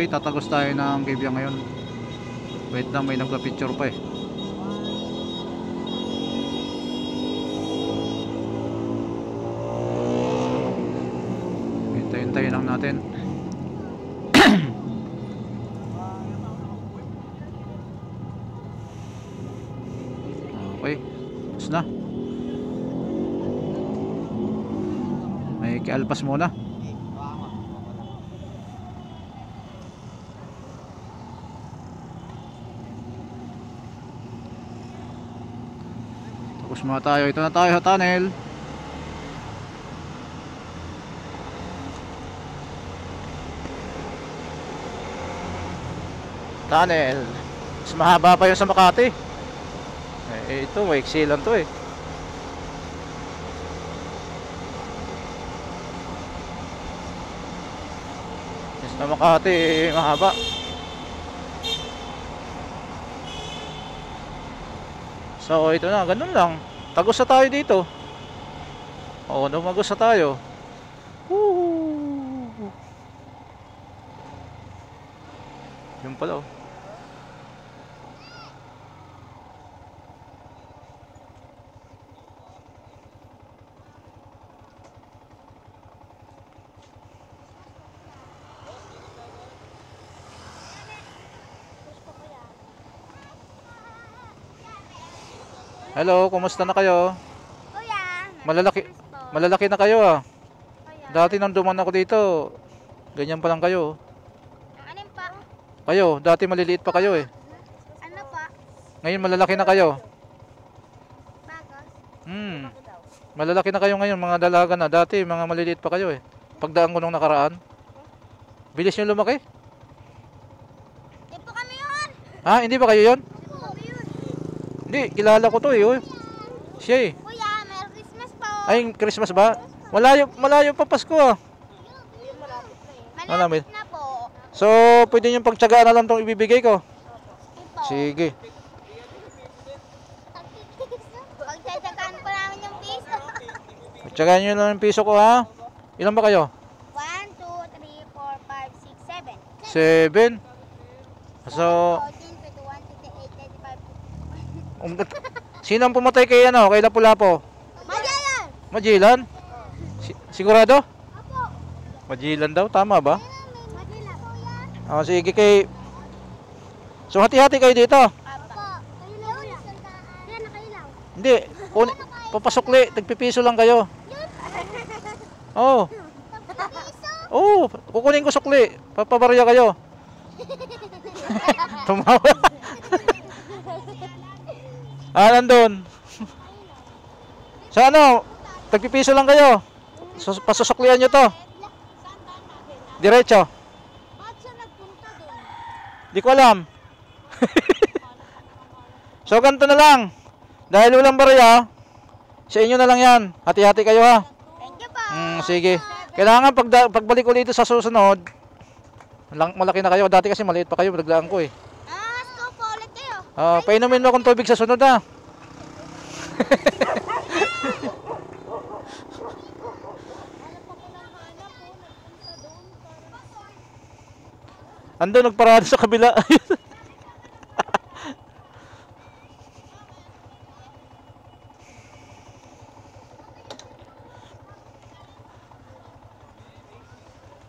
Okay, tatagos tayo ng Kibya ngayon. Wait lang, may nagpa-picture pa eh. Hintayin lang natin. Okay, tapos na. May kialpas muna. Tapos muna tayo. Ito na tayo sa tunnel. Tunnel. Mas mahaba pa yun sa Makati. Ito, maiksi lang to eh. Sa Makati, mahaba. So, ito na, ganun lang. Tagos na tayo dito. Oo, lumagos na tayo. Woo! Yun pala oh. Hello, kumusta na kayo? Kuya, malalaki na kayo ah. Dati nang duman ako dito, ganyan pa lang kayo. Anin pa? Kayo, dati maliliit pa kayo eh. Ano pa? Ngayon malalaki na kayo. Bagos? Malalaki na kayo ngayon, mga dalaga na. Dati mga maliliit pa kayo eh. Pagdaan ko nung nakaraan. Bilis nyo lumaki. Di po kami yun! Ah, hindi ba kayo yun? Di po kami yun! Hindi, kilala ko to eh. Oh. Siya eh. Kuya, Merry Christmas po! Ay, Christmas ba? Malayo pa Pasko ah. Malapit na po. So, pwede nyo pagtsagaan na lang itong ibibigay ko. Sige. Pagtsagaan po namin yung piso. Pagtsagaan nyo lang yung piso ko ha. Ilan ba kayo? 1, 2, 3, 4, 5, 6, 7. 7. So, 14, 21, 28, 35. sino ang pumatay kay ano? Kay Lapu-Lapu? Majalan! Majilan? Sigurado? Apo! Majilan daw, tama ba? Majalan po yan. Ah, sige kay... So, hati-hati kayo dito. Apo! Kailaw yan. Yan, nakailaw. Hindi, papasukli, tagpipiso lang kayo. Oo. Oo, kukunin ko sukli. Papabarya kayo. Tumawa. Ah, nandun. Sa ano, tagpipiso lang kayo. Pasusuklian nyo to. Diretso. Ba't siya nagpunta doon? Di ko alam. So, ganito na lang. Dahil walang barya, sa inyo na lang yan. Hati-hati kayo ha. Thank you po! Sige. Kailangan pagbalik ulit sa susunod, malaki na kayo. Dati kasi maliit pa kayo, naglaan ko eh. Scoop po ulit kayo. Painumin mo akong tubig sa sunod ha. Ando, nagparada sa kabila.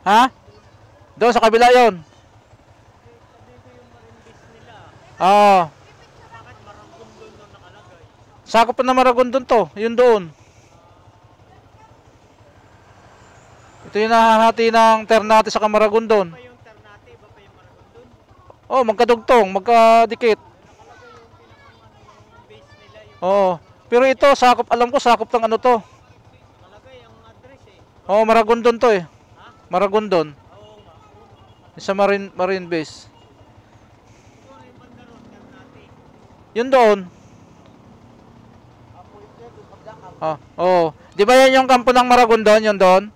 Ha? Doon sa kabila yon. Oo. Sakop pa na Maragondon to. Yun doon. Ito yung nahahati ng Ternate sa Maragondon. Oh, magkadugtong, magkadikit. Oo. Pero ito, sakop, alam ko, sakop ng ano to. Oh, Maragondon to eh. Maragondon. Sa Marine Base. Yun doon. Oh. Di ba yan yung kampo ng Maragondon, yun doon?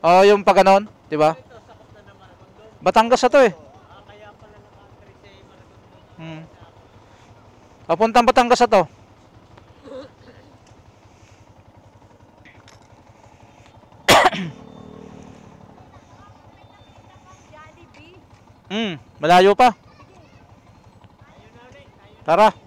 Oh, yung pa ganon, di ba? Batangas na to eh. Papuntang Batangas na to. Malayo pa. Tara.